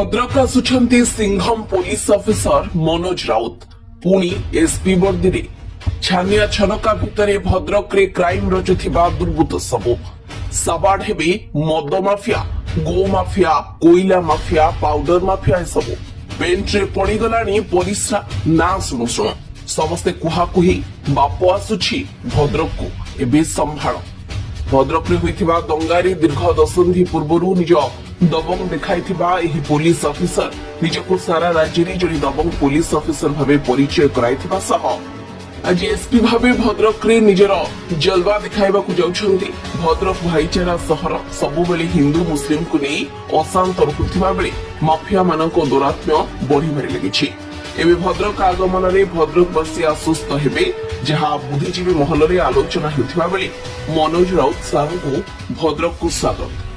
Bhadrak आसुछंती Singham police officer Manoj Raut पुणी SP वर्दी छानिया छनका भितर भद्रक रे क्राइम रचुथिबा दुर्बृत्त सबु सबाड़ हेबे मद माफिया गो माफिया कोईला माफिया पाउडर माफिया सबु बेंच रे पड़ीगलानी पुलिस ना शुणु शुणु समस्ते कुहाकुही बाप आसुछि भद्रक को एबे संभाळ भद्रक रे होइथिबा दंगारे दीर्घ दशंधि पूर्वरु निज दबंग देखाइथिबा एही पुलिस ऑफिसर निजको सारा राज्य रे जड़ी दबंग पुलिस ऑफिसर भाबे परिचय कराइथिबा सह आज एसपी भाबे भद्रक रे निजर जलवा देखाइबाकू जाउछंती। भद्रक भाईचारा सहर सबु बेले हिंदू मुस्लिम को नै अशांत रहुथिबा बेले माफिया मानको दुरात्म्य बढ़िबारे लागिछि। एबे भद्रक आगमन रे भद्रकवासी आश्वस्त हेबे जहां बुद्धिजीवी महल रे आलोचना हेउथिबा बेले मनोज राउत साहू को भद्रक को स्वागत।